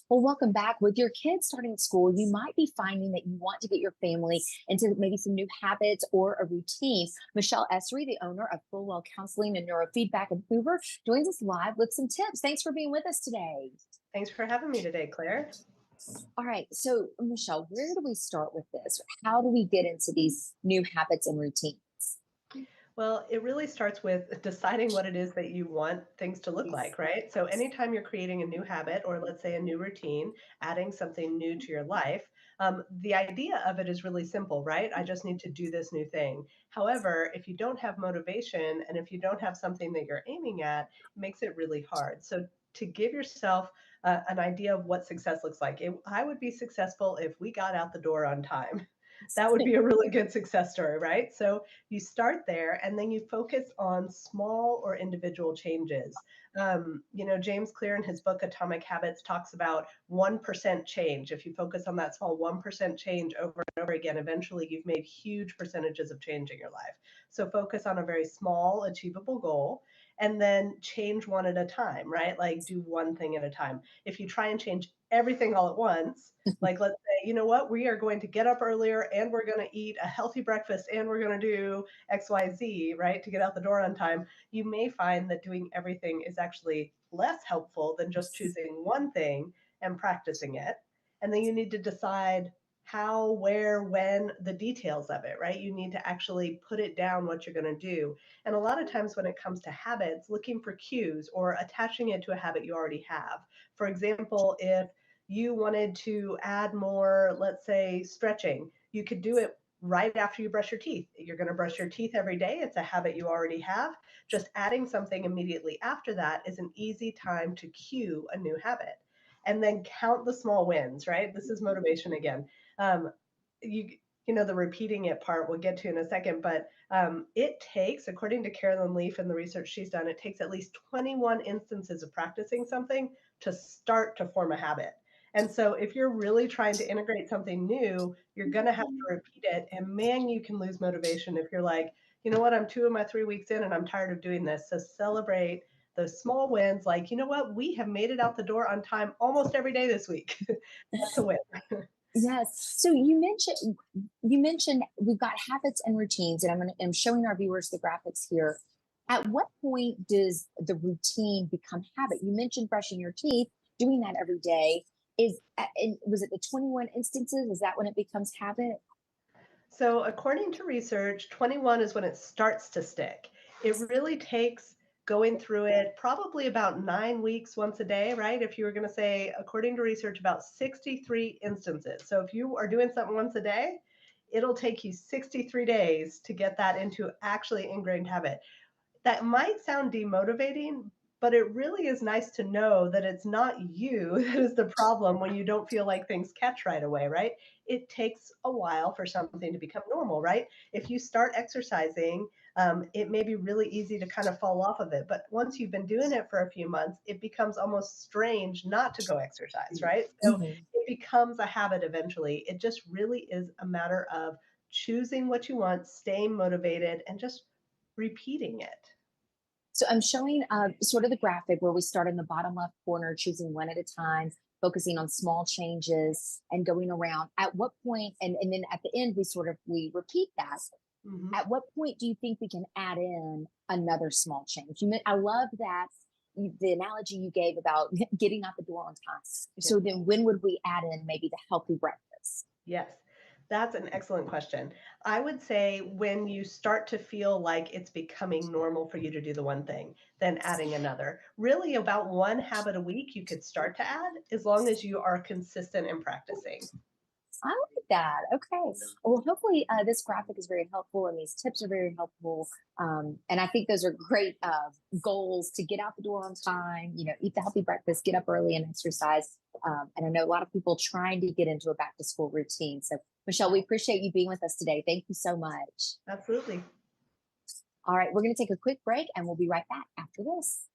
Well, welcome back. With your kids starting school, you might be finding that you want to get your family into maybe some new habits or a routine. Michelle Essery, the owner of Fullwell Counseling and Neurofeedback in Hoover, joins us live with some tips. Thanks for being with us today. Thanks for having me today, Claire. All right. So, Michelle, where do we start with this? How do we get into these new habits and routines? Well, it really starts with deciding what it is that you want things to look like, right? So, anytime you're creating a new habit or let's say a new routine, adding something new to your life, the idea of it is really simple, right? I just need to do this new thing. However, if you don't have motivation and if you don't have something that you're aiming at, it makes it really hard. So, to give yourself an idea of what success looks like, I would be successful if we got out the door on time. That would be a really good success story, right? So, you start there and then you focus on small or individual changes. James Clear in his book Atomic Habits talks about 1% change. If you focus on that small 1% change over and over again, eventually you've made huge percentages of change in your life. So focus on a very small, achievable goal and then change one at a time, right? Like do one thing at a time. If you try and change everything all at once, like let's say, you know what, we are going to get up earlier and we're going to eat a healthy breakfast and we're going to do XYZ, right, to get out the door on time, you may find that doing everything is actually less helpful than just choosing one thing and practicing it. And then you need to decide how, where, when, the details of it, right? You need to actually put it down what you're going to do. And a lot of times when it comes to habits, looking for cues or attaching it to a habit you already have. For example, if you wanted to add more, let's say, stretching, you could do it right after you brush your teeth. You're going to brush your teeth every day. It's a habit you already have. Just adding something immediately after that is an easy time to cue a new habit. And then count the small wins, right? This is motivation again. Um, you, the repeating it part we'll get to in a second, but it takes, according to Carolyn Leaf and the research she's done, it takes at least 21 instances of practicing something to start to form a habit. And so if you're really trying to integrate something new, you're going to have to repeat it. And man, you can lose motivation if you're like, you know what, I'm 2 of my 3 weeks in and I'm tired of doing this. So celebrate those small wins. Like, you know what, we have made it out the door on time almost every day this week. That's a win. Yes. So you mentioned we've got habits and routines, and I'm showing our viewers the graphics here. At what point does the routine become habit? You mentioned brushing your teeth, doing that every day. And was it the 21 instances? Is that when it becomes habit? So, according to research, 21 is when it starts to stick. It really takes going through it probably about 9 weeks once a day, right? If you were going to say, according to research, about 63 instances. So, if you are doing something once a day, it'll take you 63 days to get that into actually ingrained habit. That might sound demotivating, but it really is nice to know that it's not you that is the problem when you don't feel like things catch right away, right? It takes a while for something to become normal, right? If you start exercising, it may be really easy to kind of fall off of it. But once you've been doing it for a few months, it becomes almost strange not to go exercise, right? So Mhm. it becomes a habit eventually. It just really is a matter of choosing what you want, staying motivated, and just repeating it. So I'm showing sort of the graphic where we start in the bottom left corner, choosing one at a time, focusing on small changes and going around. At what point, and then at the end, we repeat that. Mhm. At what point do you think we can add in another small change? I love that the analogy you gave about getting out the door on time. Yeah. So then when would we add in maybe the healthy breakfast? Yes. That's an excellent question. I would say when you start to feel like it's becoming normal for you to do the one thing, then adding another. Really, about one habit a week you could start to add as long as you are consistent in practicing. I like that. Okay. Well, hopefully this graphic is very helpful and these tips are very helpful. And I think those are great goals to get out the door on time, eat the healthy breakfast, get up early and exercise. And I know a lot of people trying to get into a back to school routine. So, Michelle, we appreciate you being with us today. Thank you so much. Absolutely. All right. We're going to take a quick break and we'll be right back after this.